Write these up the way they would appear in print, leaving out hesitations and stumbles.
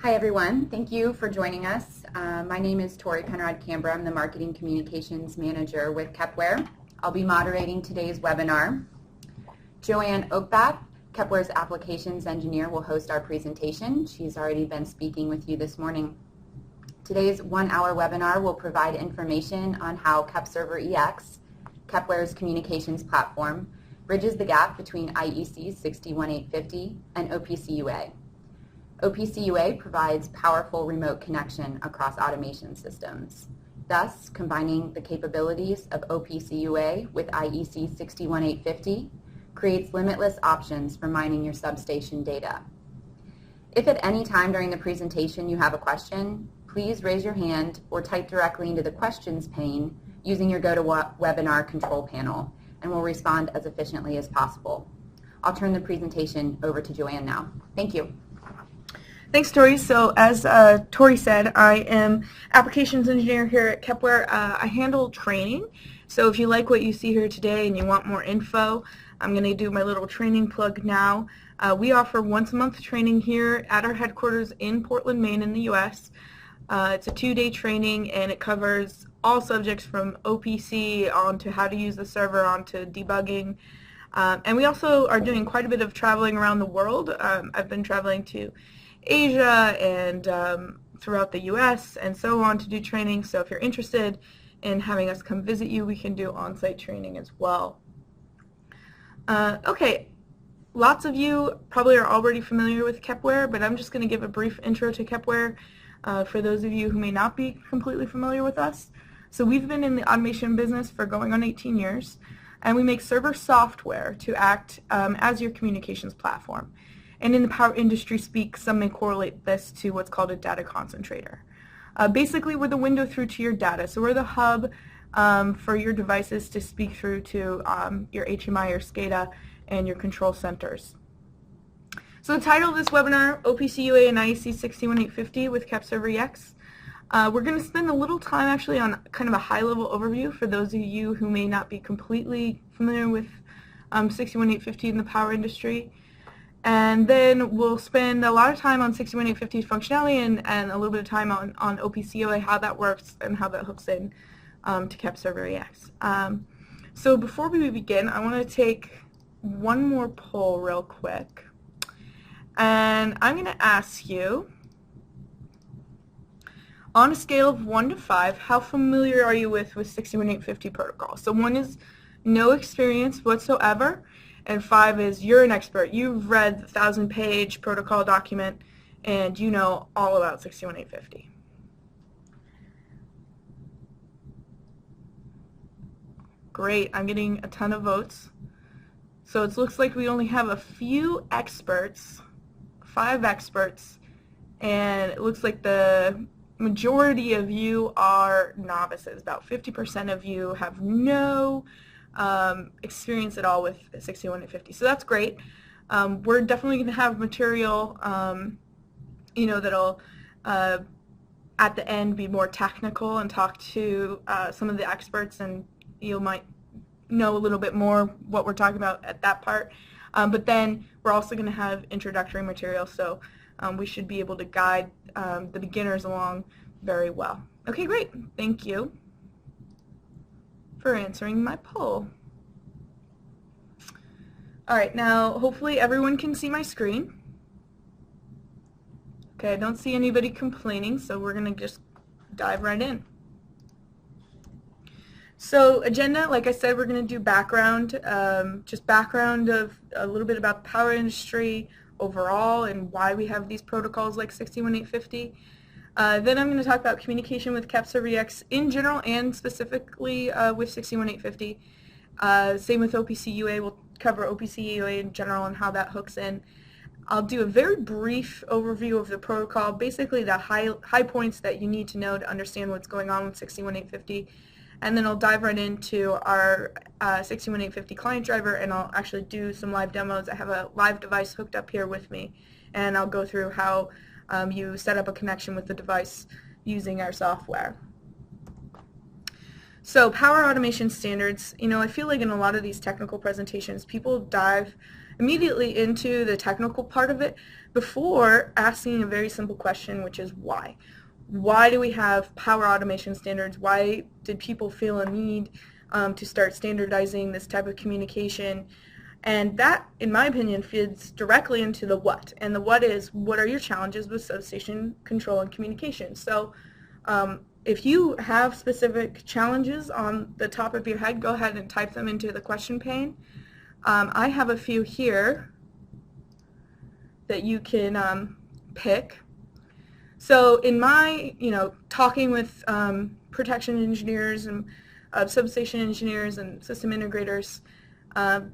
Hi everyone, thank you for joining us. My name is Tori Penrod-Canberra. I'm the Marketing Communications Manager with Kepware. I'll be moderating today's webinar. Joanne Oakbath, Kepware's Applications Engineer, will host our presentation. She's already been speaking with you this morning. Today's one-hour webinar will provide information on how KEPServerEX, Kepware's communications platform, bridges the gap between IEC 61850 and OPC UA. OPC UA provides powerful remote connection across automation systems. Thus, combining the capabilities of OPC UA with IEC 61850 creates limitless options for mining your substation data. If at any time during the presentation you have a question, please raise your hand or type directly into the questions pane using your GoToWebinar control panel, and we'll respond as efficiently as possible. I'll turn the presentation over to Joanne now. Thank you. Thanks, Tori. So as Tori said, I am Applications Engineer here at Kepware. I handle training. So if you like what you see here today and you want more info, I'm going to do my little training plug now. We offer once-a-month training here at our headquarters in Portland, Maine in the U.S. It's a 2-day training, and it covers all subjects from OPC on to how to use the server on to debugging. And we also are doing quite a bit of traveling around the world. I've been traveling to Asia and throughout the U.S. and so on to do training. So if you're interested in having us come visit you, we can do on-site training as well. Okay, lots of you probably are already familiar with Kepware, but I'm just going to give a brief intro to Kepware for those of you who may not be completely familiar with us. So we've been in the automation business for going on 18 years, and we make server software to act as your communications platform. And in the power industry speak, some may correlate this to what's called a data concentrator. Basically, we're the window through to your data. So we're the hub for your devices to speak through to your HMI or SCADA and your control centers. So the title of this webinar, OPC UA and IEC 61850 with KEPServerEX. We're going to spend a little time actually on kind of a high-level overview for those of you who may not be completely familiar with 61850 in the power industry. And then we'll spend a lot of time on 61850's functionality and a little bit of time on OPC UA, how that works and how that hooks in to KEPServerEX. So before we begin, I want to take one more poll real quick. And I'm going to ask you, on a scale of 1 to 5, how familiar are you with 61850 protocol? So 1 is no experience whatsoever, and 5 is you're an expert. You've read the 1,000-page protocol document, and you know all about 61850. Great, I'm getting a ton of votes. So it looks like we only have a few experts, 5 experts, and it looks like the majority of you are novices. About 50% of you have no experience at all with 61850. So that's great. We're definitely going to have material, you know, that'll at the end be more technical and talk to some of the experts, and you might know a little bit more what we're talking about at that part. But then we're also going to have introductory material, so we should be able to guide the beginners along very well. Okay, great. Thank you for answering my poll. All right, now hopefully everyone can see my screen. Okay, I don't see anybody complaining, so we're going to just dive right in. So agenda, like I said, we're going to do background, just background of a little bit about the power industry overall and why we have these protocols like 61850. Then I'm going to talk about communication with KEPServerEX in general and specifically with 61850. Same with OPC UA. We'll cover OPC UA in general and how that hooks in. I'll do a very brief overview of the protocol, basically the high points that you need to know to understand what's going on with 61850. And then I'll dive right into our 61850 client driver, and I'll actually do some live demos. I have a live device hooked up here with me, and I'll go through how you set up a connection with the device using our software. So power automation standards, you know, I feel like in a lot of these technical presentations, people dive immediately into the technical part of it before asking a very simple question, which is why. Why do we have power automation standards? Why did people feel a need to start standardizing this type of communication? And that, in my opinion, feeds directly into the what. And the what is, what are your challenges with substation control and communication? So if you have specific challenges on the top of your head, go ahead and type them into the question pane. I have a few here that you can pick. So in my, talking with protection engineers and substation engineers and system integrators,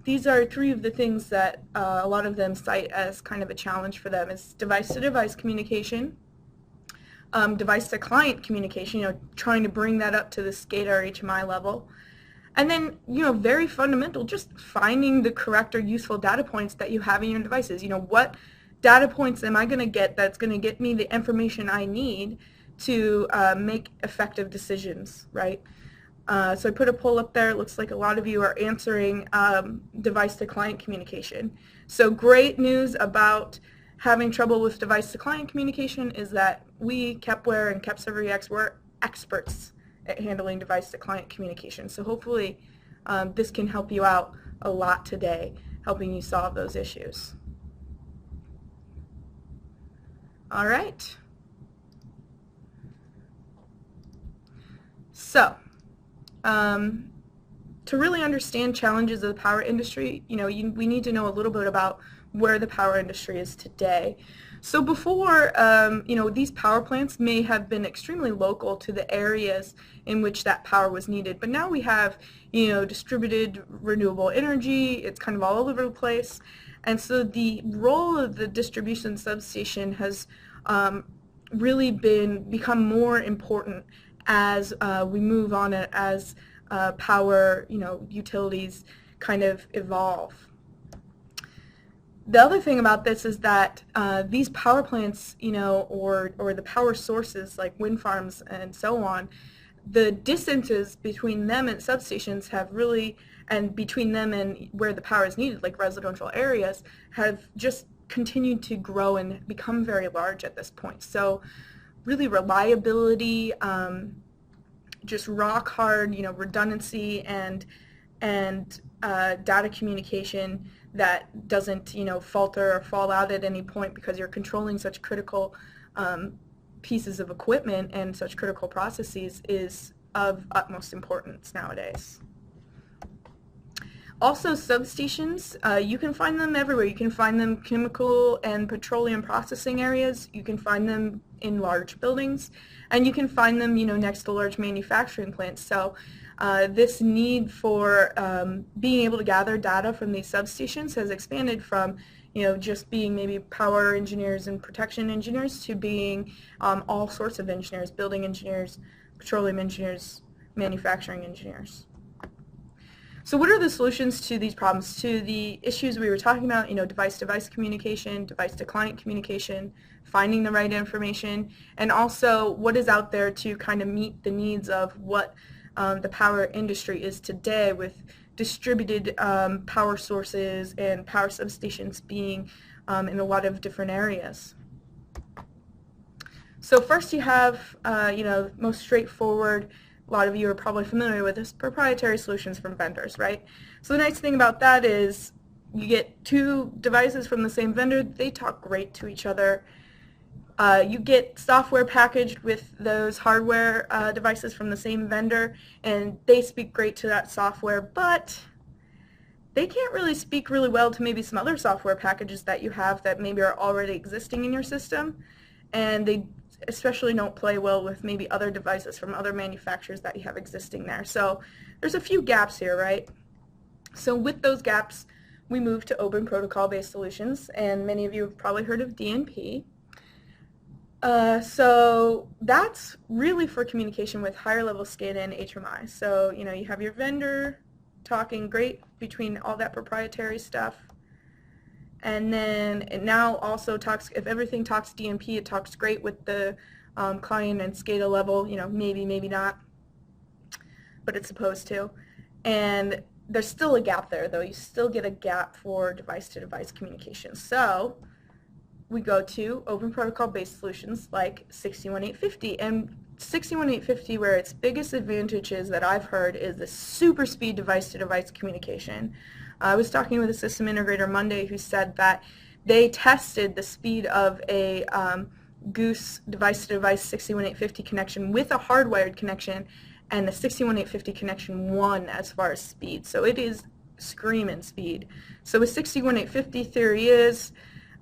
these are 3 of the things that a lot of them cite as kind of a challenge for them. It's device-to-device communication, device-to-client communication, trying to bring that up to the SCADA or HMI level. And then, very fundamental, just finding the correct or useful data points that you have in your devices. What data points am I going to get that's going to get me the information I need to make effective decisions, right? So I put a poll up there. It looks like a lot of you are answering device-to-client communication. So great news about having trouble with device-to-client communication is that we, Kepware and KEPServerEX, we're experts at handling device-to-client communication. So hopefully this can help you out a lot today, helping you solve those issues. All right. So to really understand challenges of the power industry, we need to know a little bit about where the power industry is today. So before, these power plants may have been extremely local to the areas in which that power was needed, but now we have, distributed renewable energy. It's kind of all over the place. And so the role of the distribution substation has really become more important as we move on as power, utilities kind of evolve. The other thing about this is that these power plants, or the power sources like wind farms and so on, the distances between them and substations have really, and between them and where the power is needed, like residential areas, have just continued to grow and become very large at this point. So really reliability, just rock hard, redundancy and data communication that doesn't, falter or fall out at any point because you're controlling such critical pieces of equipment and such critical processes is of utmost importance nowadays. Also, substations, you can find them everywhere. You can find them chemical and petroleum processing areas. You can find them in large buildings, and you can find them, next to large manufacturing plants. So this need for being able to gather data from these substations has expanded from, just being maybe power engineers and protection engineers to being all sorts of engineers, building engineers, petroleum engineers, manufacturing engineers. So what are the solutions to these problems, to the issues we were talking about, device-to-device communication, device-to-client communication, finding the right information, and also what is out there to kind of meet the needs of what the power industry is today with distributed power sources and power substations being in a lot of different areas. So first you have, most straightforward, a lot of you are probably familiar with this, proprietary solutions from vendors, right? So the nice thing about that is you get 2 devices from the same vendor. They talk great to each other. You get software packaged with those hardware devices from the same vendor, and they speak great to that software, but they can't really speak really well to maybe some other software packages that you have that maybe are already existing in your system, and they especially don't play well with maybe other devices from other manufacturers that you have existing there. So there's a few gaps here, right? So with those gaps, we move to open protocol-based solutions, and many of you have probably heard of DNP. So that's really for communication with higher level SCADA and HMI. So, you have your vendor talking great between all that proprietary stuff. And then it now also talks, if everything talks DNP, it talks great with the client and SCADA level, maybe, maybe not, but it's supposed to. And there's still a gap there, though. You still get a gap for device-to-device communication. So we go to open protocol-based solutions like 61850. And 61850, where its biggest advantages that I've heard is the super speed device-to-device communication. I was talking with a system integrator Monday who said that they tested the speed of a Goose device-to-device 61850 connection with a hardwired connection, and the 61850 connection won as far as speed. So it is screaming speed. So with 61850, theory is,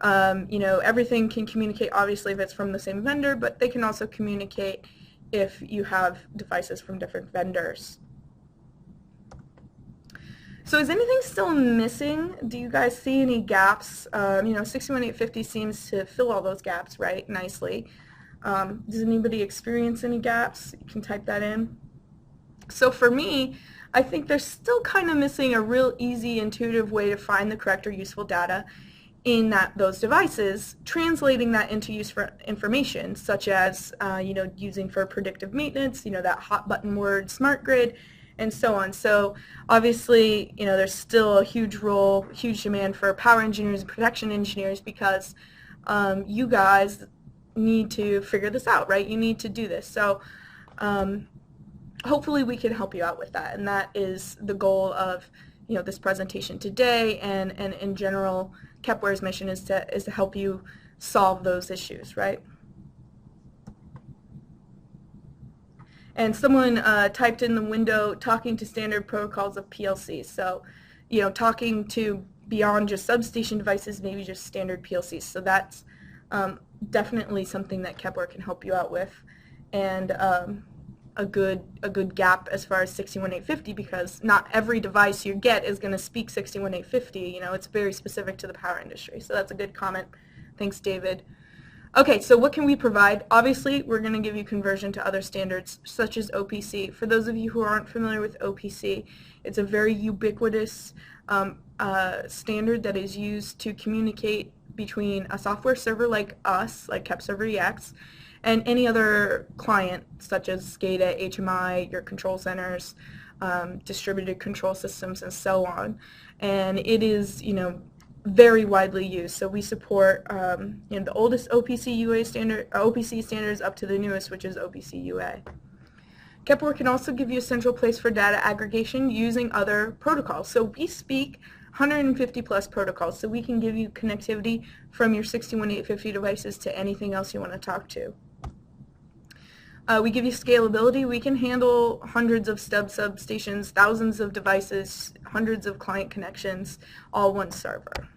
you know, everything can communicate, obviously, if it's from the same vendor, but they can also communicate if you have devices from different vendors. So is anything still missing? Do you guys see any gaps? You know, 61850 seems to fill all those gaps, right, nicely. Does anybody experience any gaps? You can type that in. So for me, I think they're still kind of missing a real easy, intuitive way to find the correct or useful data in those devices, translating that into useful information, such as you know, using for predictive maintenance, you know, that hot button word, smart grid, and so on. So obviously, you know, there's still a huge role, huge demand for power engineers and protection engineers, because you guys need to figure this out, right? You need to do this. So hopefully we can help you out with that, and that is the goal of, you know, this presentation today, and in general, Kepware's mission is to help you solve those issues, right? And someone typed in the window, talking to standard protocols of PLCs. So, you know, talking to beyond just substation devices, maybe just standard PLCs. So that's definitely something that Kepware can help you out with, and a good gap as far as 61850, because not every device you get is going to speak 61850. You know, it's very specific to the power industry. So that's a good comment. Thanks, David. Okay, so what can we provide? Obviously, we're going to give you conversion to other standards, such as OPC. For those of you who aren't familiar with OPC, it's a very ubiquitous standard that is used to communicate between a software server like us, like KEPServerEX, and any other client, such as SCADA, HMI, your control centers, distributed control systems, and so on. And it is, you know, very widely used. So we support you know, the oldest OPC UA standard, OPC standards, up to the newest, which is OPC UA. Kepware can also give you a central place for data aggregation using other protocols. So we speak 150 plus protocols, so we can give you connectivity from your 61850 devices to anything else you want to talk to. We give you scalability. We can handle hundreds of substations, thousands of devices, hundreds of client connections, all one server.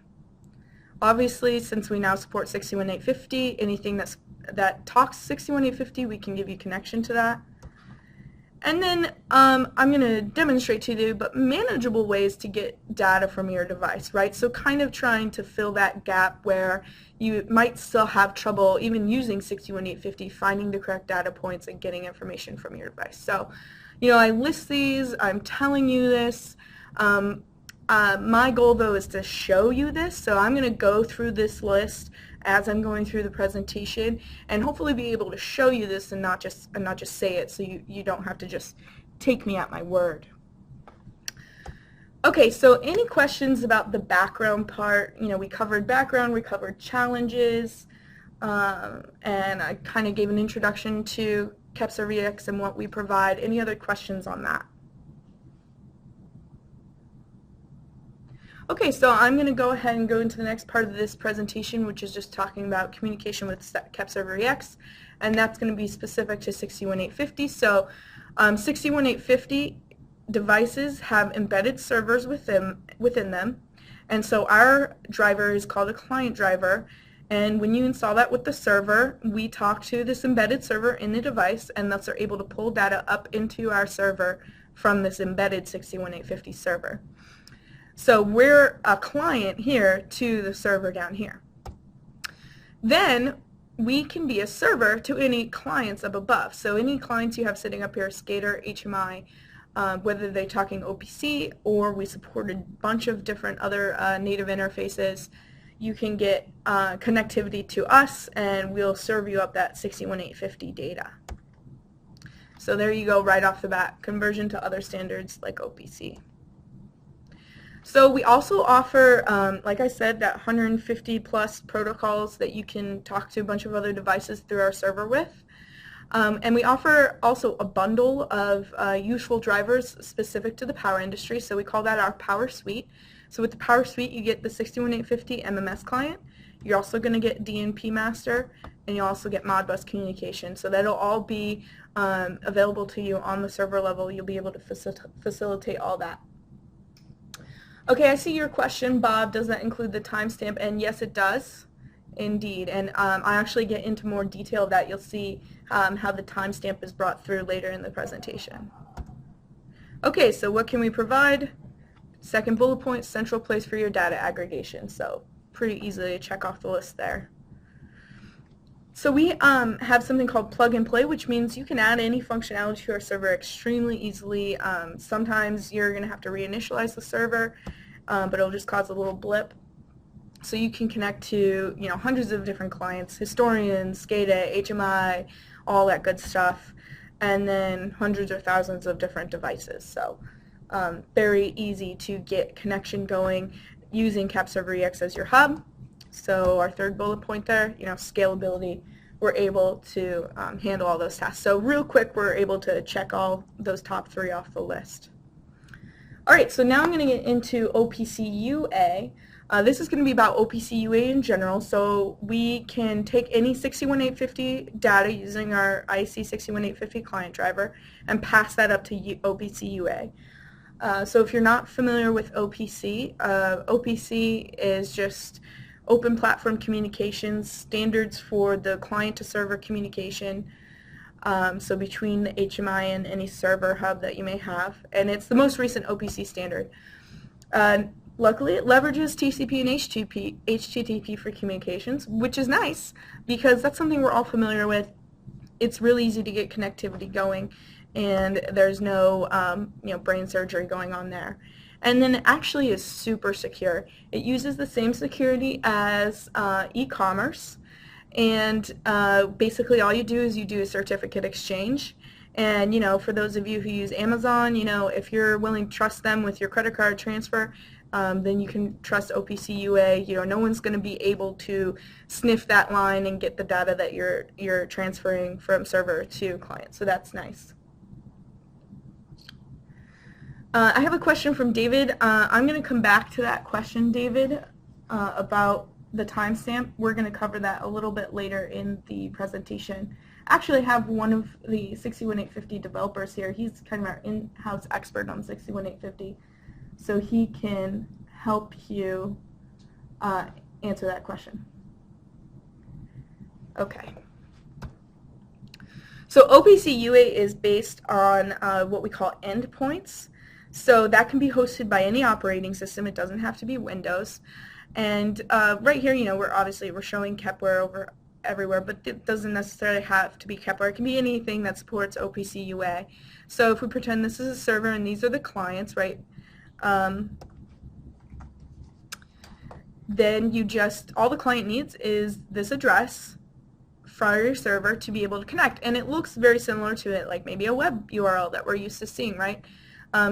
Obviously, since we now support 61850, anything that talks 61850, we can give you connection to that. And then I'm going to demonstrate to you, but manageable ways to get data from your device, right? So kind of trying to fill that gap where you might still have trouble even using 61850, finding the correct data points and getting information from your device. So, you know, I list these, I'm telling you this. My goal, though, is to show you this, so I'm going to go through this list as I'm going through the presentation, and hopefully be able to show you this and not just say it, so you don't have to just take me at my word. Okay, so any questions about the background part? You know, we covered background, we covered challenges, and I kind of gave an introduction to KEPServerEX and what we provide. Any other questions on that? Okay, so I'm going to go ahead and go into the next part of this presentation, which is just talking about communication with KEPServerEX, and that's going to be specific to 61850. So 61850 devices have embedded servers within them, and so our driver is called a client driver, and when you install that with the server, we talk to this embedded server in the device, and thus are able to pull data up into our server from this embedded 61850 server. So we're a client here to the server down here. Then we can be a server to any clients up above. So any clients you have sitting up here, SCADA, HMI, whether they're talking OPC or we support a bunch of different other native interfaces, you can get connectivity to us and we'll serve you up that 61850 data. So there you go, right off the bat, conversion to other standards like OPC. So we also offer, like I said, that 150 plus protocols that you can talk to a bunch of other devices through our server with. And we offer also a bundle of useful drivers specific to the power industry, so we call that our Power Suite. So with the Power Suite, you get the 61850 MMS client, you're also going to get DNP Master, and you also get Modbus communication. So that'll all be available to you on the server level. You'll be able to facilitate all that. Okay, I see your question, Bob. Does that include the timestamp? And yes, it does. Indeed, and I actually get into more detail of that. You'll see how the timestamp is brought through later in the presentation. Okay, so what can we provide? Second bullet point, central place for your data aggregation. So pretty easily to check off the list there. So we have something called plug and play, which means you can add any functionality to our server extremely easily. Sometimes you're going to have to reinitialize the server, but it'll just cause a little blip. So you can connect to, hundreds of different clients, historians, SCADA, HMI, all that good stuff, and then hundreds or thousands of different devices. So very easy to get connection going using KEPServerEX as your hub. So our third bullet point there, scalability. We're able to handle all those tasks. So real quick, we're able to check all those top 3 off the list. All right, so now I'm going to get into OPC UA. This is going to be about OPC UA in general, so we can take any 61850 data using our IEC 61850 client driver and pass that up to OPC UA. So if you're not familiar with OPC, OPC is just open platform communications standards for the client to server communication, so between the HMI and any server hub that you may have, and it's the most recent OPC standard. Luckily, it leverages TCP and HTTP for communications, which is nice because that's something we're all familiar with. It's really easy to get connectivity going, and there's no brain surgery going on there. And then it actually is super secure. It uses the same security as e-commerce, and basically all you do is you do a certificate exchange. And for those of you who use Amazon, if you're willing to trust them with your credit card transfer, then you can trust OPC UA. No one's going to be able to sniff that line and get the data that you're transferring from server to client. So that's nice. I have a question from David. I'm going to come back to that question, David, about the timestamp. We're going to cover that a little bit later in the presentation. Actually, I have one of the 61850 developers here. He's kind of our in-house expert on 61850, so he can help you answer that question. Okay. So OPC UA is based on what we call endpoints. So that can be hosted by any operating system. It doesn't have to be Windows. And right here, we're showing Kepware over everywhere, but it doesn't necessarily have to be Kepware. It can be anything that supports OPC UA. So if we pretend this is a server and these are the clients, right? Then all the client needs is this address for your server to be able to connect. And it looks very similar to it, like maybe a web URL that we're used to seeing, right?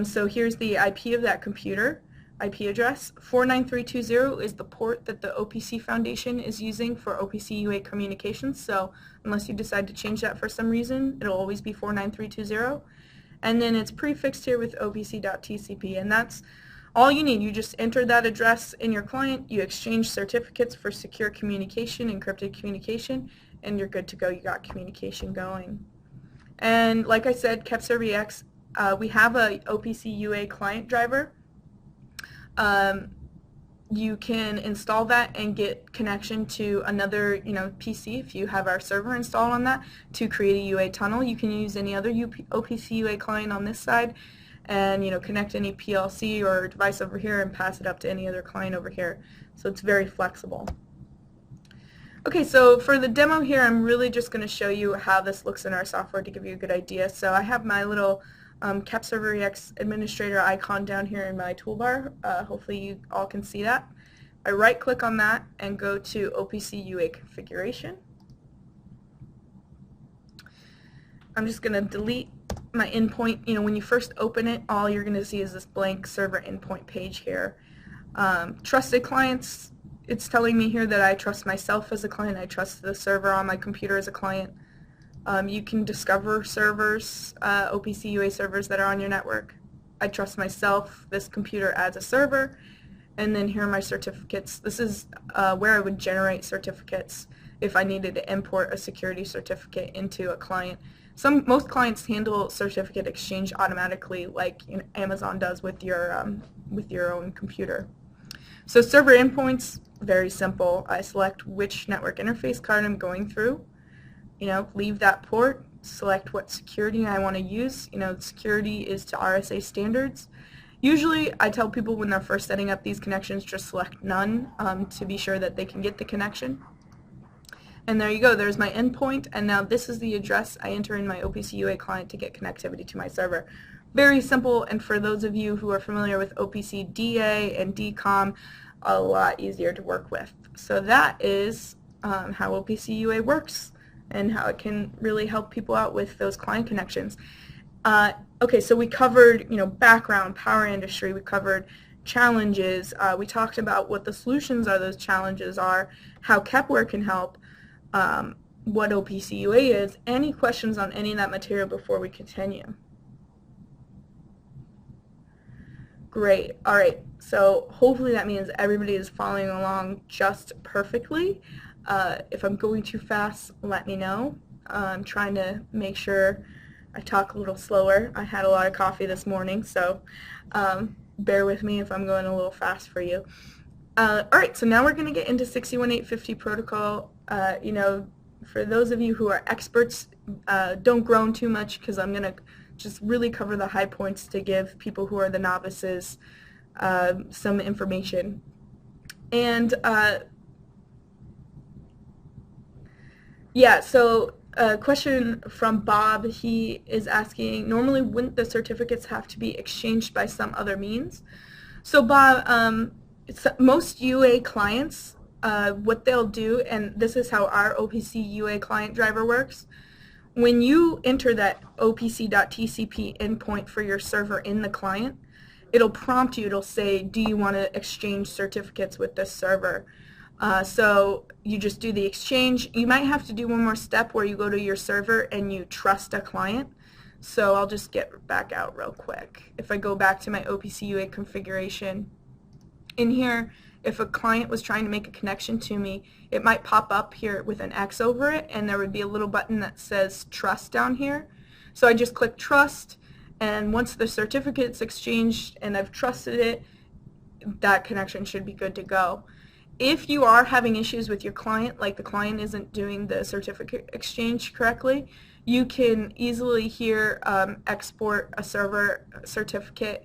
So here's the IP of that computer, IP address. 49320 is the port that the OPC Foundation is using for OPC UA communications. So unless you decide to change that for some reason, it'll always be 49320. And then it's prefixed here with opc.tcp, and that's all you need. You just enter that address in your client, you exchange certificates for secure communication, encrypted communication, and you're good to go. You got communication going. And like I said, KEPServerEX, we have a OPC UA client driver. You can install that and get connection to another PC if you have our server installed on that to create a UA tunnel. You can use any other OPC UA client on this side and connect any PLC or device over here and pass it up to any other client over here. So it's very flexible. Okay, so for the demo here, I'm really just going to show you how this looks in our software to give you a good idea. So I have my little KEPServerEX administrator icon down here in my toolbar. Hopefully you all can see that. I right click on that and go to OPC UA configuration. I'm just going to delete my endpoint, when you first open it, all you're going to see is this blank server endpoint page here. Trusted clients, it's telling me here that I trust myself as a client, I trust the server on my computer as a client. You can discover servers, OPC UA servers that are on your network. I trust myself, this computer as a server, and then here are my certificates. This is where I would generate certificates if I needed to import a security certificate into a client. Most clients handle certificate exchange automatically, like Amazon does with your own computer. So server endpoints, very simple. I select which network interface card I'm going through. Leave that port, select what security I want to use. Security is to RSA standards. Usually I tell people when they're first setting up these connections, just select none to be sure that they can get the connection. And there you go, there's my endpoint, and now this is the address I enter in my OPC UA client to get connectivity to my server. Very simple, and for those of you who are familiar with OPC DA and DCOM, a lot easier to work with. So that is how OPC UA works and how it can really help people out with those client connections. Okay, so we covered background, power industry, we covered challenges, we talked about what the solutions are, those challenges are, how Kepware can help, what OPC UA is. Any questions on any of that material before we continue? Great. All right. So hopefully that means everybody is following along just perfectly. If I'm going too fast, let me know. I'm trying to make sure I talk a little slower. I had a lot of coffee this morning, so bear with me if I'm going a little fast for you. All right, so now we're going to get into 61850 protocol. For those of you who are experts, don't groan too much because I'm going to just really cover the high points to give people who are the novices some information. And yeah, so a question from Bob. He is asking, normally wouldn't the certificates have to be exchanged by some other means? So Bob, most UA clients, what they'll do, and this is how our OPC UA client driver works, when you enter that opc.tcp endpoint for your server in the client, it'll prompt you, it'll say, do you want to exchange certificates with this server? So you just do the exchange. You might have to do one more step where you go to your server and you trust a client. So I'll just get back out real quick. If I go back to my OPC UA configuration, in here, if a client was trying to make a connection to me, it might pop up here with an X over it, and there would be a little button that says trust down here. So I just click trust, and once the certificate's exchanged and I've trusted it, that connection should be good to go. If you are having issues with your client, like the client isn't doing the certificate exchange correctly, you can easily here export a server certificate,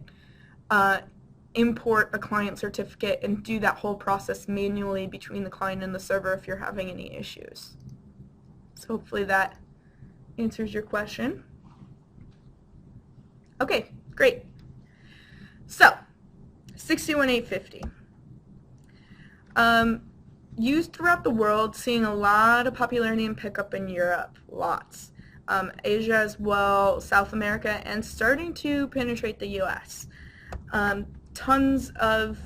import a client certificate, and do that whole process manually between the client and the server if you're having any issues. So hopefully that answers your question. Okay, great. So 61850. Used throughout the world, seeing a lot of popularity and pickup in Europe, lots. Asia as well, South America, and starting to penetrate the US. Tons of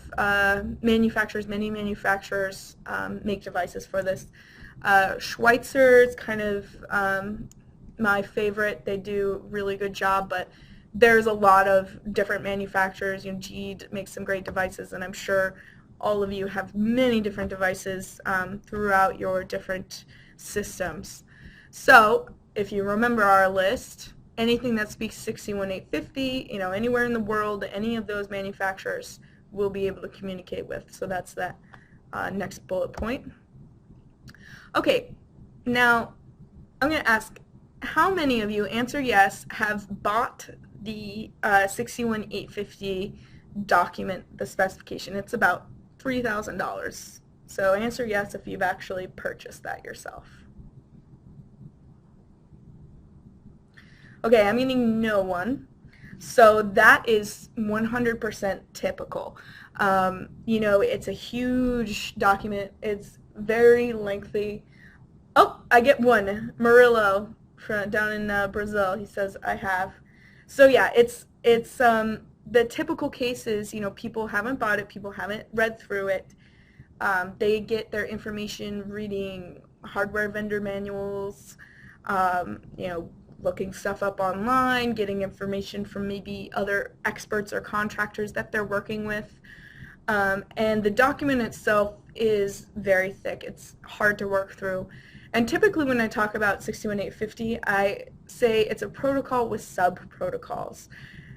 manufacturers, many manufacturers make devices for this. Schweitzer is kind of my favorite. They do a really good job, but there's a lot of different manufacturers. GE makes some great devices, and I'm sure all of you have many different devices throughout your different systems. So if you remember our list, anything that speaks 61850, anywhere in the world, any of those manufacturers will be able to communicate with. So that's that next bullet point. Okay, now I'm going to ask, how many of you, answer yes, have bought the 61850 document, the specification? It's about $3,000. So answer yes if you've actually purchased that yourself. Okay, I'm meaning no one. So that is 100% typical. It's a huge document. It's very lengthy. Oh, I get one. Murillo down in Brazil. He says, I have. So yeah, it's the typical case is, people haven't bought it, people haven't read through it. They get their information reading hardware vendor manuals, looking stuff up online, getting information from maybe other experts or contractors that they're working with. And the document itself is very thick. It's hard to work through. And typically when I talk about 61850, I say it's a protocol with sub-protocols.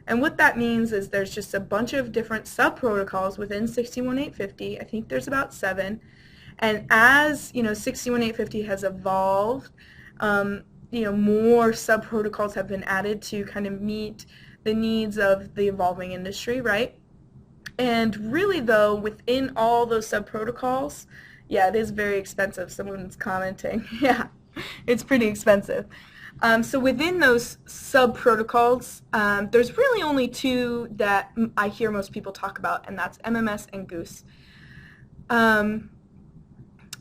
And what that means is there's just a bunch of different sub-protocols within 61850. I think there's about 7. And as, 61850 has evolved, more sub-protocols have been added to kind of meet the needs of the evolving industry, right? And really, though, within all those sub-protocols, yeah, it is very expensive. Someone's commenting. Yeah, it's pretty expensive. So within those sub-protocols, there's really only 2 that I hear most people talk about, and that's MMS and Goose.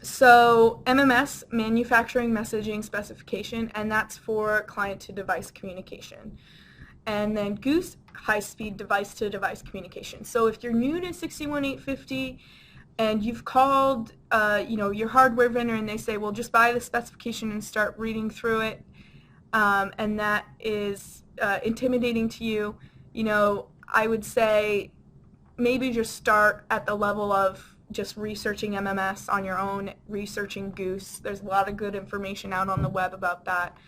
So MMS, Manufacturing Messaging Specification, and that's for client-to-device communication. And then Goose, high-speed device-to-device communication. So if you're new to 61850 and you've called your hardware vendor and they say, well, just buy the specification and start reading through it, and that is intimidating to you, I would say maybe just start at the level of just researching MMS on your own, researching Goose. There's a lot of good information out on the web about that.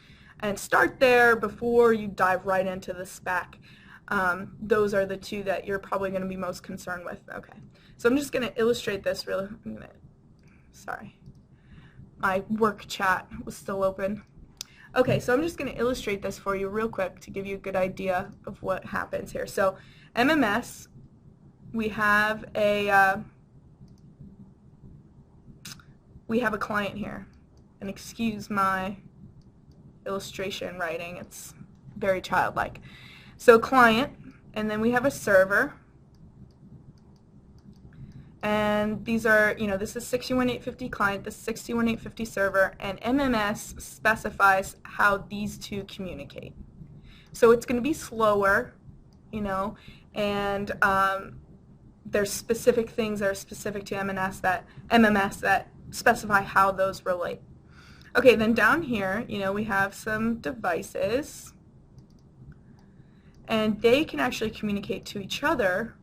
And start there before you dive right into the spec. Those are the 2 that you're probably going to be most concerned with. Okay, so I'm just going to illustrate this really. Sorry, my work chat was still open. Okay, so I'm just going to illustrate this for you real quick to give you a good idea of what happens here. So MMS, we have a client here, and excuse my illustration writing, it's very childlike. So client, and then we have a server, and these are, this is 61850 client, this is 61850 server, and MMS specifies how these 2 communicate. So it's going to be slower, and there's specific things that are specific to MMS that specify how those relate. Okay, then down here, we have some devices, and they can actually communicate to each other,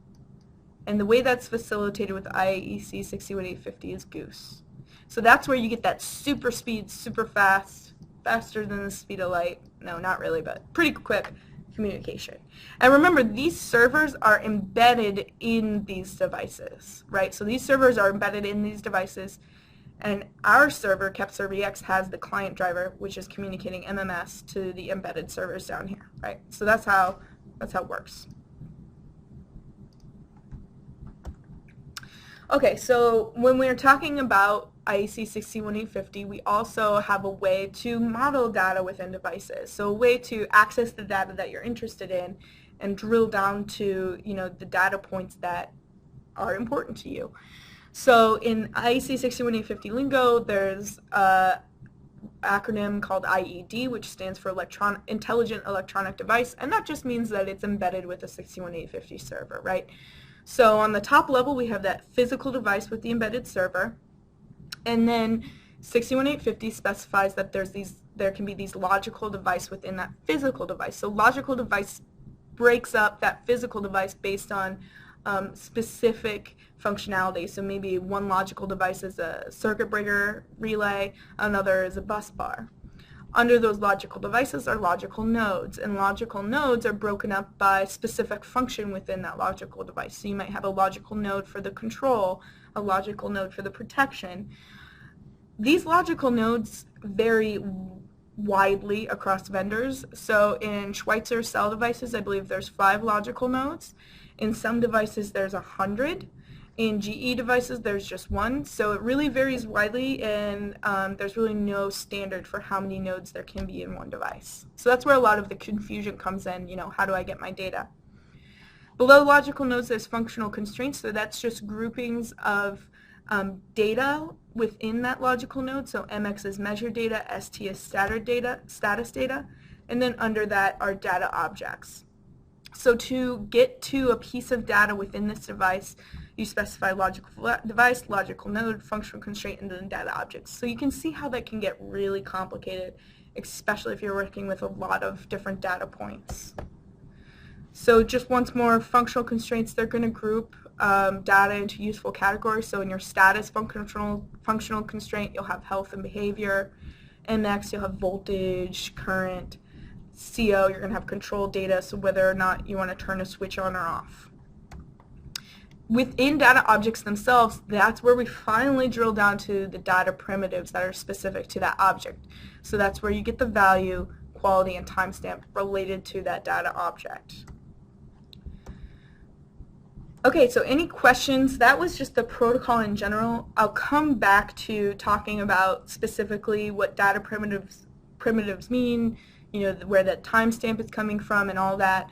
and the way that's facilitated with IEC 61850 is Goose. So that's where you get that super speed, super fast, faster than the speed of light, no, not really, but pretty quick communication. And remember, these servers are embedded in these devices, right? So these servers are embedded in these devices, and our server, KEPServerEX, has the client driver, which is communicating MMS to the embedded servers down here, right? So that's how it works. Okay, so when we're talking about IEC 61850, we also have a way to model data within devices. So a way to access the data that you're interested in and drill down to, the data points that are important to you. So in IEC 61850 lingo, there's an acronym called IED, which stands for Intelligent Electronic Device, and that just means that it's embedded with a 61850 server, right? So on the top level, we have that physical device with the embedded server, and then 61850 specifies that there can be these logical device within that physical device. So logical device breaks up that physical device based on specific functionality. So maybe one logical device is a circuit breaker relay, another is a bus bar. Under those logical devices are logical nodes, and logical nodes are broken up by specific function within that logical device. So you might have a logical node for the control, a logical node for the protection. These logical nodes vary widely across vendors. So in Schweitzer cell devices, I believe there's 5 logical nodes. In some devices, there's 100. In GE devices, there's just 1. So it really varies widely, and there's really no standard for how many nodes there can be in one device. So that's where a lot of the confusion comes in, how do I get my data? Below logical nodes, there's functional constraints, so that's just groupings of data within that logical node. So MX is measured data, ST is status data, and then under that are data objects. So to get to a piece of data within this device, you specify logical device, logical node, functional constraint, and then data objects. So you can see how that can get really complicated, especially if you're working with a lot of different data points. So just once more, functional constraints, they're going to group data into useful categories. So in your status functional constraint, you'll have health and behavior. MX, you'll have voltage, current. CO, you're going to have control data, so whether or not you want to turn a switch on or off. Within data objects themselves, that's where we finally drill down to the data primitives that are specific to that object. So that's where you get the value, quality, and timestamp related to that data object. Okay, so any questions? That was just the protocol in general. I'll come back to talking about specifically what data primitives mean, you know, where that timestamp is coming from and all that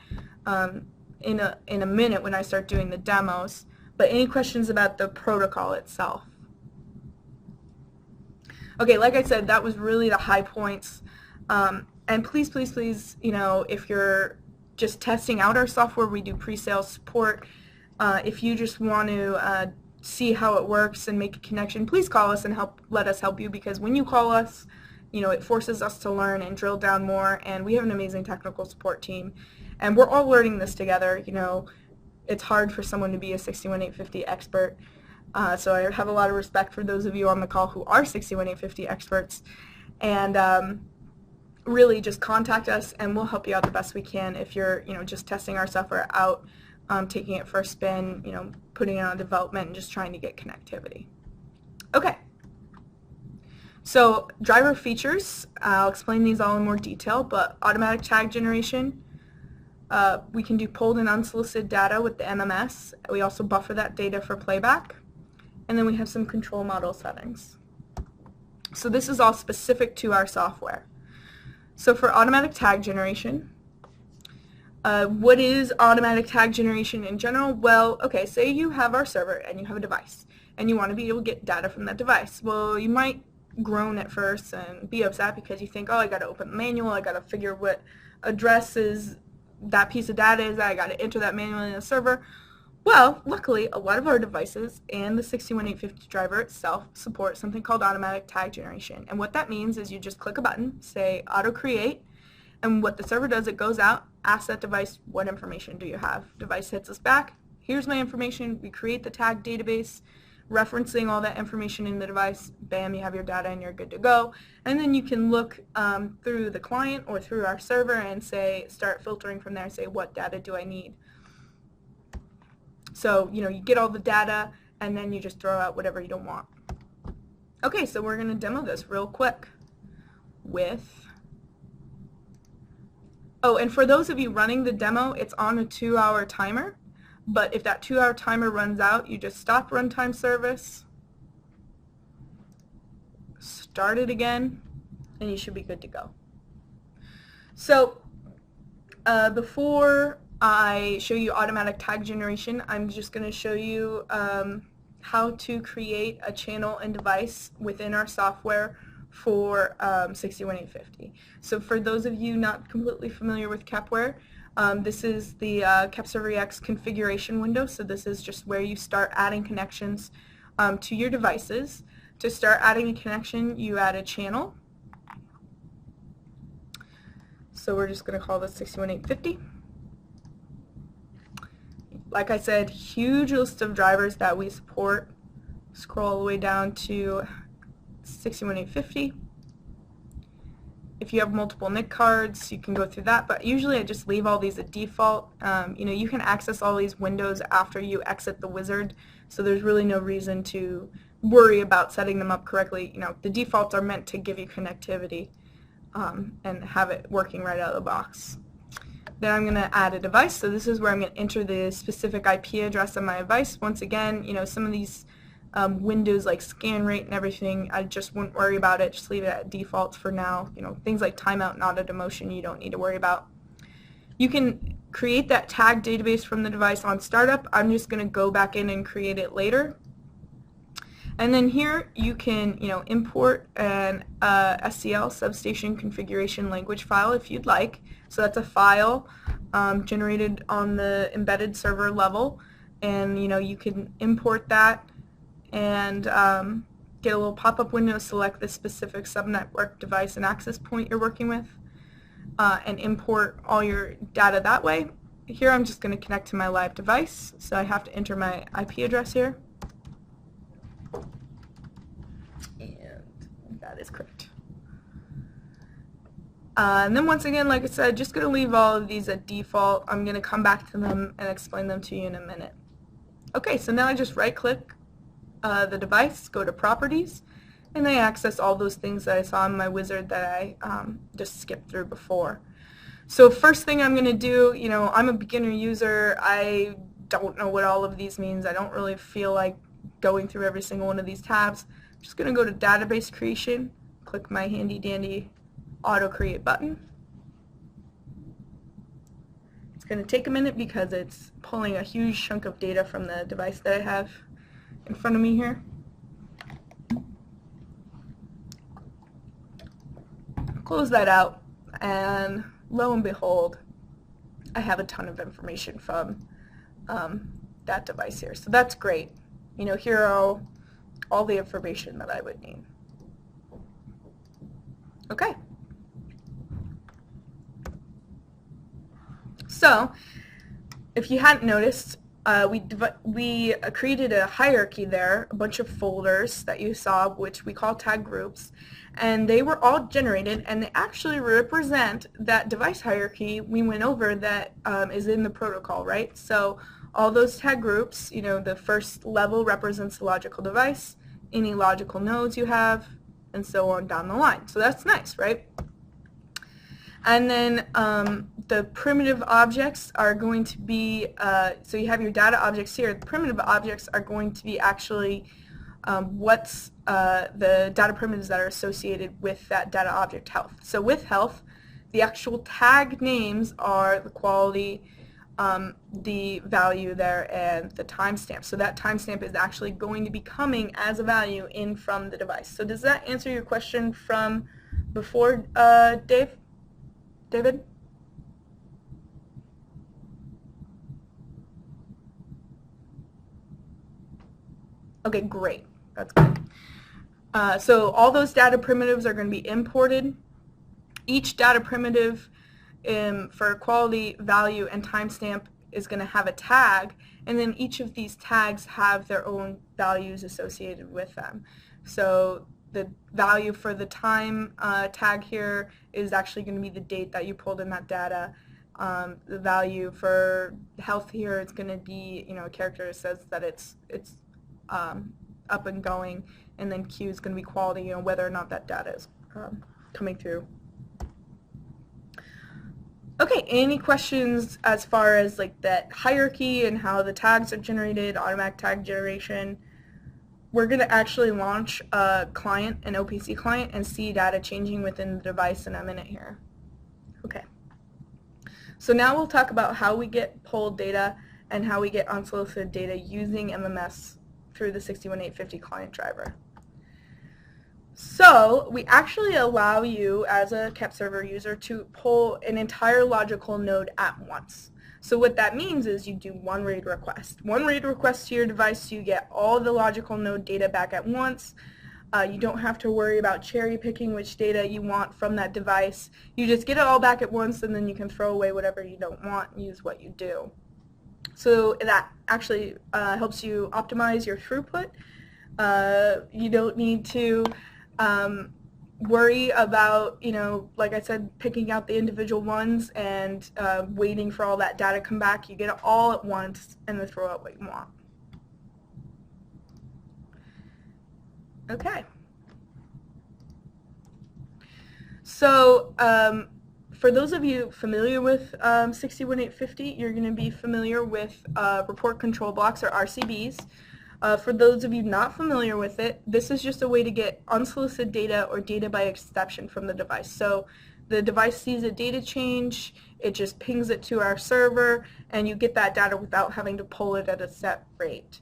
in a minute when I start doing the demos. But any questions about the protocol itself? Okay, like I said, that was really the high points. And please, please, please, you know, if you're just testing out our software, we do pre-sales support. If you just want to see how it works and make a connection, please call us and let us help you, because when you call us, you know, it forces us to learn and drill down more, and we have an amazing technical support team, and we're all learning this together. You know, it's hard for someone to be a 61850 expert, so I have a lot of respect for those of you on the call who are 61850 experts, and really just contact us and we'll help you out the best we can if you're, you know, just testing our software out, taking it for a spin, you know, putting it on development and just trying to get connectivity. Okay. So driver features, I'll explain these all in more detail, but automatic tag generation, we can do pulled and unsolicited data with the MMS. We also buffer that data for playback. And then we have some control model settings. So this is all specific to our software. So for automatic tag generation, what is automatic tag generation in general? Well, okay, say you have our server and you have a device and you want to be able to get data from that device. Well, you might groan at first and be upset because you think, oh, I got to open the manual, I got to figure what addresses that piece of data is, I got to enter that manually in the server. Well, luckily, a lot of our devices and the 61850 driver itself support something called automatic tag generation. And what that means is you just click a button, say auto create, and what the server does, it goes out, asks that device, what information do you have? Device hits us back, here's my information, we create the tag database, referencing all that information in the device, bam, you have your data and you're good to go. And then you can look through the client or through our server and say, start filtering from there, say, what data do I need? So, you know, you get all the data and then you just throw out whatever you don't want. Okay, so we're going to demo this real quick with, oh, and for those of you running the demo, it's on a 2-hour timer. But if that 2-hour timer runs out, you just stop runtime service, start it again, and you should be good to go. So before I show you automatic tag generation, I'm just going to show you how to create a channel and device within our software for 61850. So for those of you not completely familiar with Kepware, this is the KEPServerEX configuration window. So this is just where you start adding connections to your devices. To start adding a connection, you add a channel. So we're just going to call this 61850. Like I said, huge list of drivers that we support. Scroll all the way down to 61850. If you have multiple NIC cards, you can go through that, but usually I just leave all these at default. You know, you can access all these windows after you exit the wizard, so there's really no reason to worry about setting them up correctly. You know, the defaults are meant to give you connectivity and have it working right out of the box. Then I'm going to add a device, so this is where I'm going to enter the specific IP address of my device. Once again, you know, some of these windows like scan rate and everything, I just wouldn't worry about it, just leave it at defaults for now. You know, things like timeout and auto demotion you don't need to worry about. You can create that tag database from the device on startup. I'm just going to go back in and create it later. And then here you can, you know, import an SCL, Substation Configuration Language file if you'd like. So that's a file generated on the embedded server level, and you can import that and get a little pop-up window, select the specific subnetwork device and access point you're working with, and import all your data that way. Here I'm just going to connect to my live device, so I have to enter my IP address here, and that is correct. And then once again, like I said, just going to leave all of these at default. I'm going to come back to them and explain them to you in a minute. Okay, so now I just right-click the device, go to Properties, and I access all those things that I saw in my wizard that I just skipped through before. So first thing I'm going to do, I'm a beginner user. I don't know what all of these means. I don't really feel like going through every single one of these tabs. I'm just going to go to Database Creation, click my handy-dandy Auto Create button. It's going to take a minute because it's pulling a huge chunk of data from the device that I have in front of me here. Close that out, and lo and behold, I have a ton of information from that device here. So that's great. Here are all the information that I would need. Okay. So, if you hadn't noticed, we created a hierarchy there, a bunch of folders that you saw, which we call tag groups, and they were all generated, and they actually represent that device hierarchy we went over that is in the protocol, right? So all those tag groups, the first level represents the logical device, any logical nodes you have, and so on down the line. So that's nice, right? And then the primitive objects are going to be, so you have your data objects here. The primitive objects are going to be actually what's the data primitives that are associated with that data object health. So with health, the actual tag names are the quality, the value there, and the timestamp. So that timestamp is actually going to be coming as a value in from the device. So does that answer your question from before, David? Okay, great. That's good. So all those data primitives are going to be imported. Each data primitive for quality, value, and timestamp is going to have a tag, and then each of these tags have their own values associated with them. So the value for the time tag here is actually going to be the date that you pulled in that data. The value for health here is going to be, a character that says that it's up and going, and then Q is going to be quality, whether or not that data is coming through. Okay, any questions as far as like that hierarchy and how the tags are generated, automatic tag generation? We're going to actually launch a client, an OPC client, and see data changing within the device in a minute here. Okay. So now we'll talk about how we get pulled data and how we get unsolicited data using MMS through the 61850 client driver. So we actually allow you as a KEPServer user to pull an entire logical node at once. So what that means is you do one read request. One read request to your device, so you get all the logical node data back at once. You don't have to worry about cherry picking which data you want from that device. You just get it all back at once, and then you can throw away whatever you don't want and use what you do. So that actually helps you optimize your throughput. You don't need to worry about, like I said, picking out the individual ones and waiting for all that data to come back. You get it all at once and then throw out what you want. Okay. So for those of you familiar with 61850, you're going to be familiar with report control blocks, or RCBs. For those of you not familiar with it, this is just a way to get unsolicited data or data by exception from the device. So the device sees a data change, it just pings it to our server, and you get that data without having to pull it at a set rate.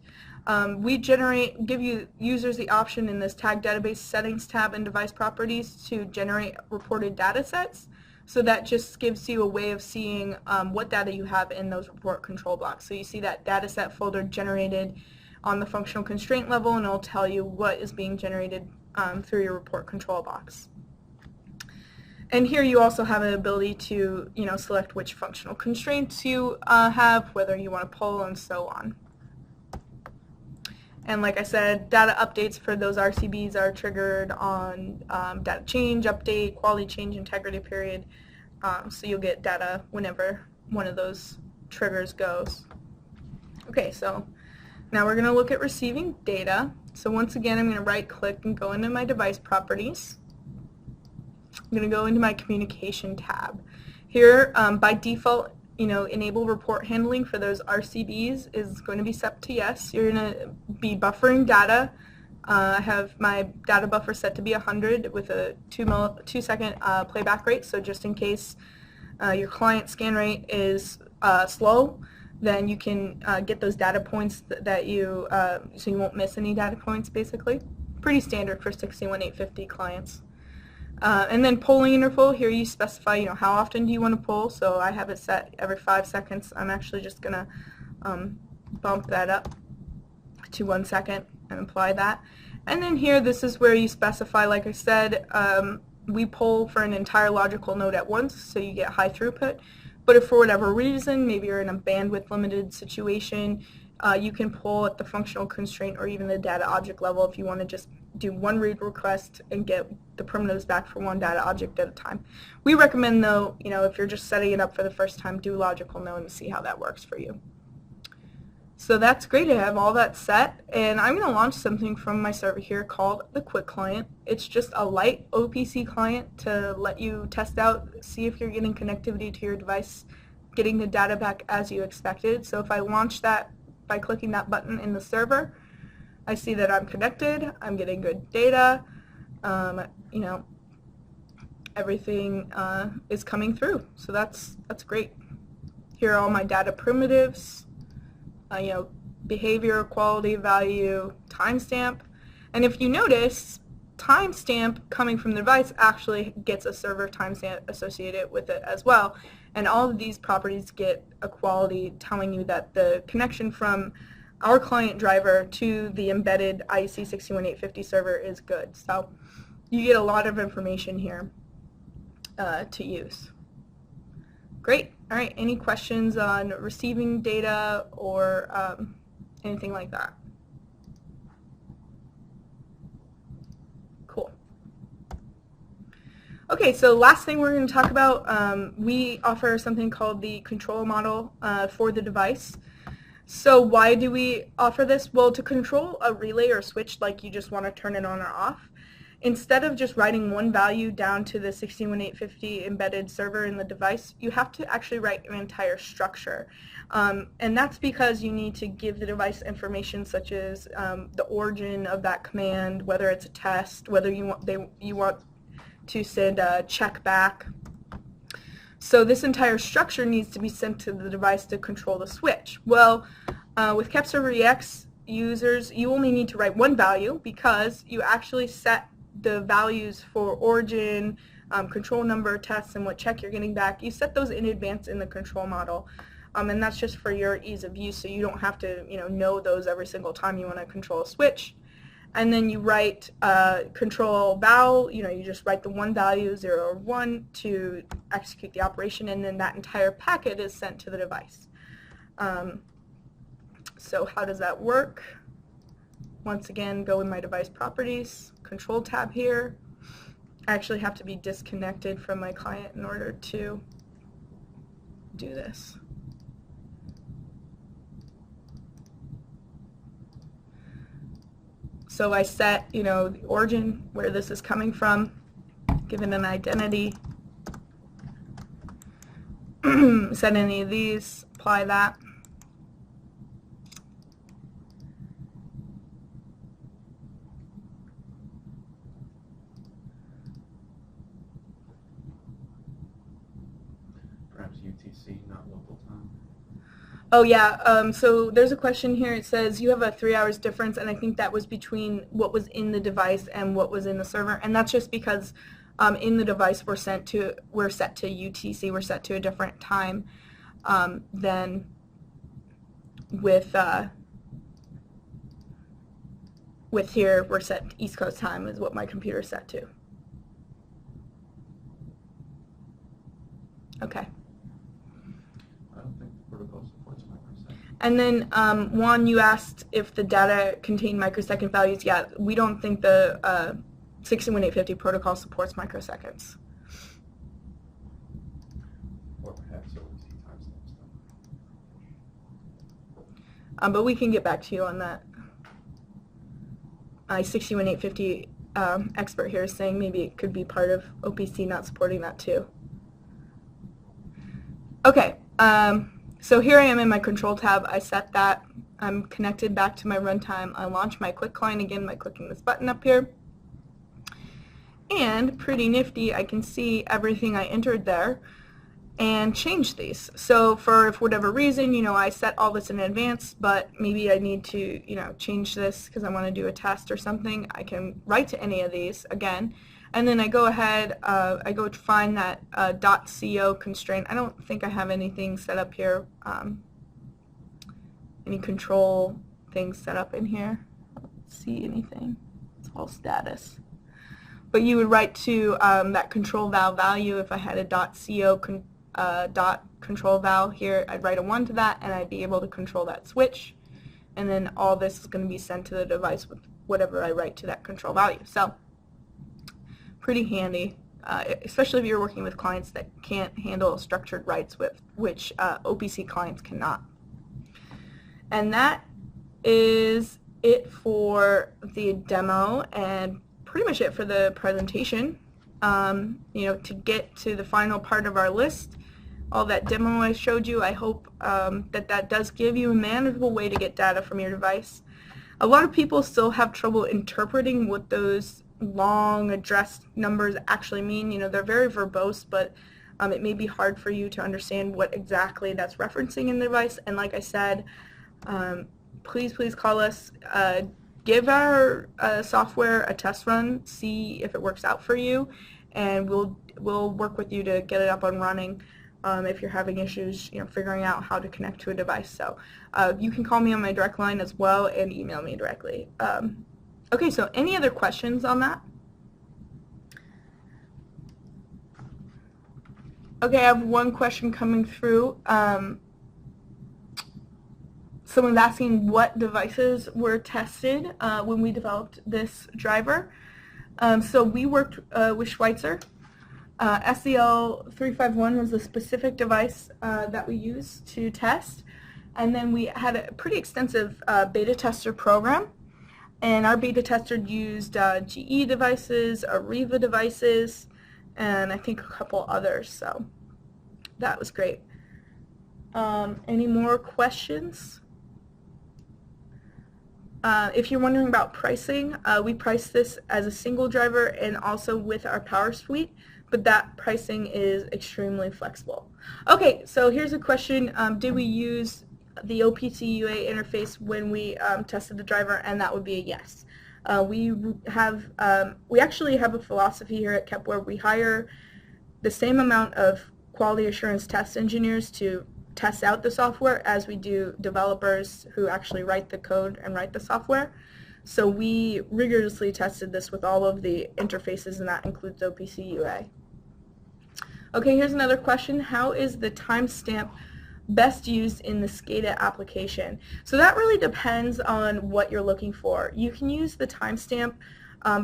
We give you users the option in this tag database settings tab in device properties to generate reported data sets. So that just gives you a way of seeing what data you have in those report control blocks. So you see that dataset folder generated on the functional constraint level, and it'll tell you what is being generated through your report control box. And here you also have an ability to, select which functional constraints you have, whether you want to pull, and so on. And like I said, data updates for those RCBs are triggered on data change, update, quality change, integrity period. So you'll get data whenever one of those triggers goes. Okay, so now we're going to look at receiving data. So once again, I'm going to right click and go into my device properties. I'm going to go into my communication tab. Here, by default, enable report handling for those RCBs is going to be set to yes. You're going to be buffering data. I have my data buffer set to be 100 with a 2 second playback rate, so just in case your client scan rate is slow, then you can get those data points that you, so you won't miss any data points basically. Pretty standard for 61850 clients. And then polling interval, here you specify, how often do you want to poll. So I have it set every 5 seconds. I'm actually just going to bump that up to 1 second and apply that. And then here, this is where you specify, like I said, we poll for an entire logical node at once, so you get high throughput. But if for whatever reason, maybe you're in a bandwidth limited situation, you can poll at the functional constraint or even the data object level if you want to just do one read request and get the primitives back for one data object at a time. We recommend though, if you're just setting it up for the first time, do logical node and see how that works for you. So that's great. I have all that set, and I'm going to launch something from my server here called the Quick Client. It's just a light OPC client to let you test out, see if you're getting connectivity to your device, getting the data back as you expected. So if I launch that by clicking that button in the server, I see that I'm connected, I'm getting good data, everything is coming through. So that's great. Here are all my data primitives, behavior, quality, value, timestamp. And if you notice, timestamp coming from the device actually gets a server timestamp associated with it as well. And all of these properties get a quality telling you that the connection from our client driver to the embedded IEC 61850 server is good. So you get a lot of information here to use. Great. All right. Any questions on receiving data or anything like that? Cool. Okay, so last thing we're going to talk about, we offer something called the control model for the device. So why do we offer this? Well, to control a relay or switch, like you just want to turn it on or off, instead of just writing one value down to the 16850 embedded server in the device, you have to actually write an entire structure. And that's because you need to give the device information such as the origin of that command, whether it's a test, whether you want to send a check back. So this entire structure needs to be sent to the device to control the switch. Well, with KEPServerEX users, you only need to write one value because you actually set the values for origin, control number, tests, and what check you're getting back. You set those in advance in the control model. And that's just for your ease of use, so you don't have to know those every single time you want to control a switch. And then you write control val, you just write the one value, 0 or 1, to execute the operation, and then that entire packet is sent to the device. So how does that work? Once again, go in my device properties, control tab here. I actually have to be disconnected from my client in order to do this. So I set, the origin, where this is coming from, give it an identity, set any of these, apply that. Perhaps UTC, not local time. Oh yeah, so there's a question here. It says you have a 3 hours difference, and I think that was between what was in the device and what was in the server, and that's just because in the device we're set to UTC. We're set to a different time than with here we're set to East Coast time is what my computer is set to. Okay. I don't think the protocol supports microseconds. And then Juan, you asked if the data contained microsecond values. Yeah, we don't think the 61850 protocol supports microseconds. Or perhaps OPC timestamps them. But we can get back to you on that. 61850 expert here is saying maybe it could be part of OPC not supporting that too. Okay, so here I am in my control tab. I set that. I'm connected back to my runtime. I launch my quick client again by clicking this button up here. And pretty nifty, I can see everything I entered there and change these. So for whatever reason, I set all this in advance, but maybe I need to, change this because I want to do a test or something. I can write to any of these again, and then I go ahead, I go to find that .co constraint. I don't think I have anything set up here, any control things set up in here. I don't see anything. It's all status. But you would write to that control val value. If I had a .co dot control val here, I'd write a 1 to that, and I'd be able to control that switch. And then all this is going to be sent to the device with whatever I write to that control value. So pretty handy, especially if you're working with clients that can't handle structured writes, with which OPC clients cannot. And that is it for the demo and pretty much it for the presentation. To get to the final part of our list, all that demo I showed you, I hope that does give you a manageable way to get data from your device. A lot of people still have trouble interpreting what those long address numbers actually mean. They're very verbose, but it may be hard for you to understand what exactly that's referencing in the device. And like I said, please call us. Give our software a test run, see if it works out for you, and we'll work with you to get it up and running if you're having issues figuring out how to connect to a device. So you can call me on my direct line as well and email me directly. Okay, so any other questions on that? Okay, I have one question coming through. Someone's asking what devices were tested when we developed this driver. So we worked with Schweitzer. SEL351 was the specific device that we used to test. And then we had a pretty extensive beta tester program. And our beta tester used GE devices, Arriva devices, and I think a couple others. So that was great. Any more questions? If you're wondering about pricing, we price this as a single driver and also with our Power Suite, but that pricing is extremely flexible. Okay, so here's a question. Did we use the OPC UA interface when we tested the driver? And that would be a yes. We actually have a philosophy here at Kepware. We hire the same amount of quality assurance test engineers to test out the software as we do developers who actually write the code and write the software. So we rigorously tested this with all of the interfaces, and that includes OPC UA. Okay, here's another question. How is the timestamp best used in the SCADA application? So that really depends on what you're looking for. You can use the timestamp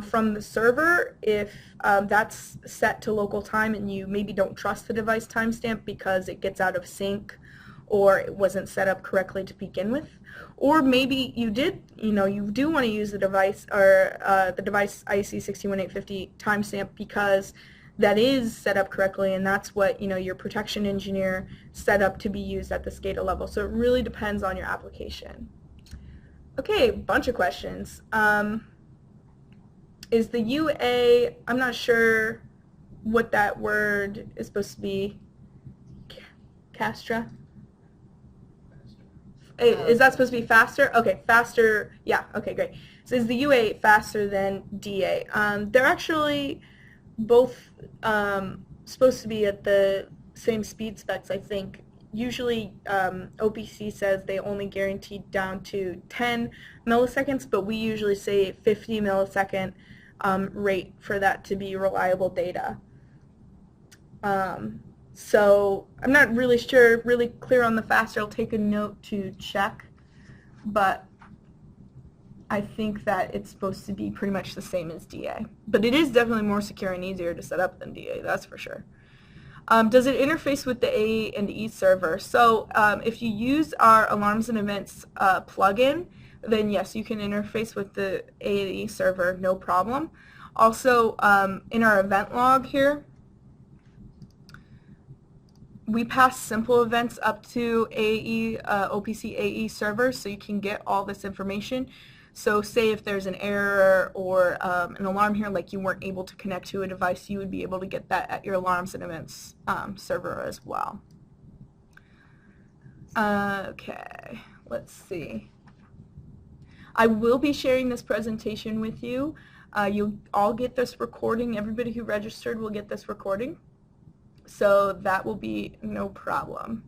from the server if that's set to local time and you maybe don't trust the device timestamp because it gets out of sync or it wasn't set up correctly to begin with. Or maybe you do want to use the device or the device IEC 61850 timestamp because that is set up correctly, and that's what your protection engineer set up to be used at the SCADA level. So it really depends on your application. Okay, bunch of questions. Is the UA, I'm not sure what that word is supposed to be. Castra? Is that supposed to be faster? Okay, faster, yeah, okay, great. So is the UA faster than DA? They're actually both supposed to be at the same speed specs, I think. Usually OPC says they only guarantee down to 10 milliseconds, but we usually say 50 millisecond rate for that to be reliable data. So I'm not really sure, really clear on the faster. I'll take a note to check, but I think that it's supposed to be pretty much the same as DA. But it is definitely more secure and easier to set up than DA, that's for sure. Does it interface with the A and E server? So if you use our Alarms and Events plugin, then yes, you can interface with the A and E server, no problem. Also, in our event log here, we pass simple events up to AE, OPC AE servers, so you can get all this information. So say if there's an error or an alarm here, like you weren't able to connect to a device, you would be able to get that at your Alarms and Events server as well. Okay, let's see. I will be sharing this presentation with you. You'll all get this recording. Everybody who registered will get this recording. So that will be no problem.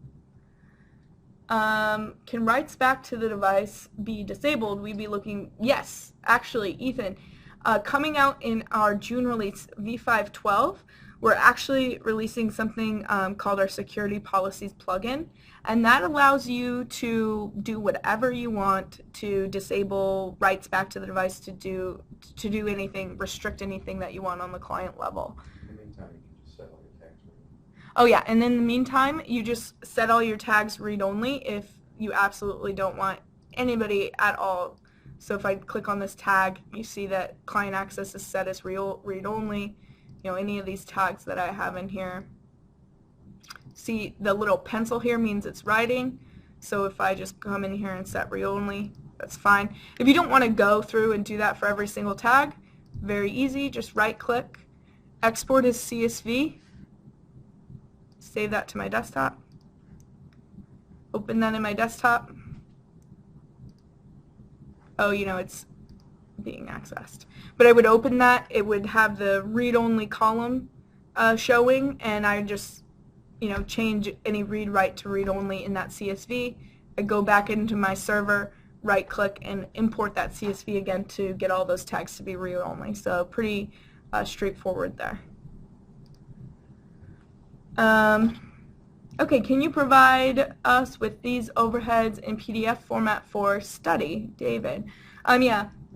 Can writes back to the device be disabled? We'd be looking, yes, actually, Ethan, coming out in our June release v5.12, we're actually releasing something called our Security Policies plugin, and that allows you to do whatever you want to disable writes back to the device to do anything, restrict anything that you want on the client level. In the meantime, you can just set all your tags read. Oh yeah, and in the meantime, you just set all your tags read-only if you absolutely don't want anybody at all. So if I click on this tag, you see that client access is set as read-only. You know, any of these tags that I have in here. See, the little pencil here means it's writing. So if I just come in here and set read-only, that's fine. If you don't want to go through and do that for every single tag, very easy. Just right-click, export as CSV. Save that to my desktop. Open that in my desktop. Oh, you know, it's being accessed. But I would open that. It would have the read-only column showing, and I just, you know, change any read-write to read-only in that CSV. I go back into my server, right-click, and import that CSV again to get all those tags to be read-only. So pretty straightforward there. Okay, can you provide us with these overheads in PDF format for study, David?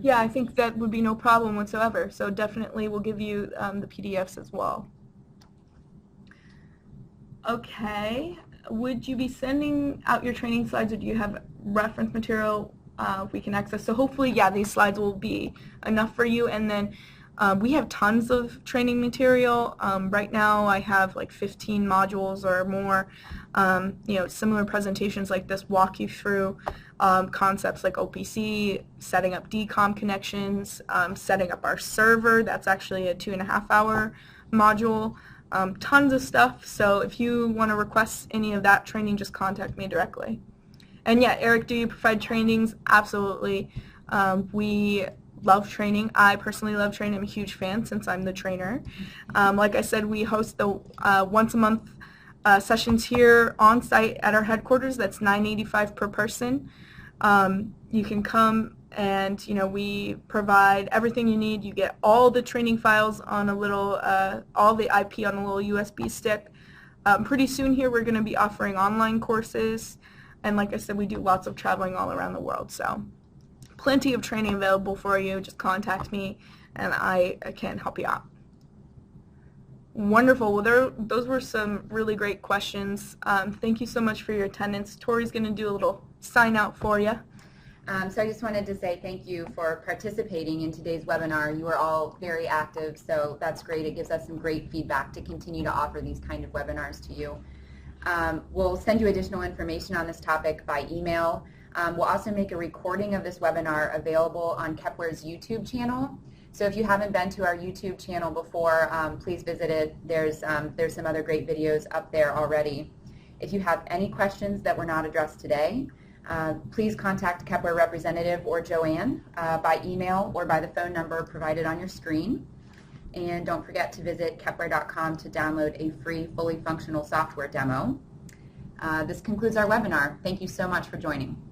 Yeah, I think that would be no problem whatsoever. So definitely we'll give you the PDFs as well. Okay, would you be sending out your training slides, or do you have reference material we can access? So hopefully, yeah, these slides will be enough for you, and then we have tons of training material. Right now I have like 15 modules or more. You know, similar presentations like this walk you through concepts like OPC, setting up DCOM connections, setting up our server. That's actually a 2.5-hour module. Tons of stuff. So if you want to request any of that training, just contact me directly. And yeah, Eric, do you provide trainings? Absolutely. We love training. I personally love training. I'm a huge fan since I'm the trainer. Like I said, we host the once a month sessions here on site at our headquarters. That's $9.85 per person. You can come and, you know, we provide everything you need. You get all the training files on a little, all the IP on a little USB stick. Pretty soon here we're going to be offering online courses, and like I said, we do lots of traveling all around the world. So plenty of training available for you. Just contact me and I can help you out. Wonderful. Well, those were some really great questions. Thank you so much for your attendance. Tori's going to do a little sign out for you. So I just wanted to say thank you for participating in today's webinar. You are all very active, so that's great. It gives us some great feedback to continue to offer these kind of webinars to you. We'll send you additional information on this topic by email. We'll also make a recording of this webinar available on Kepware's YouTube channel. So if you haven't been to our YouTube channel before, please visit it. There's some other great videos up there already. If you have any questions that were not addressed today, please contact Kepware representative or Joanne by email or by the phone number provided on your screen. And don't forget to visit Kepware.com to download a free, fully functional software demo. This concludes our webinar. Thank you so much for joining.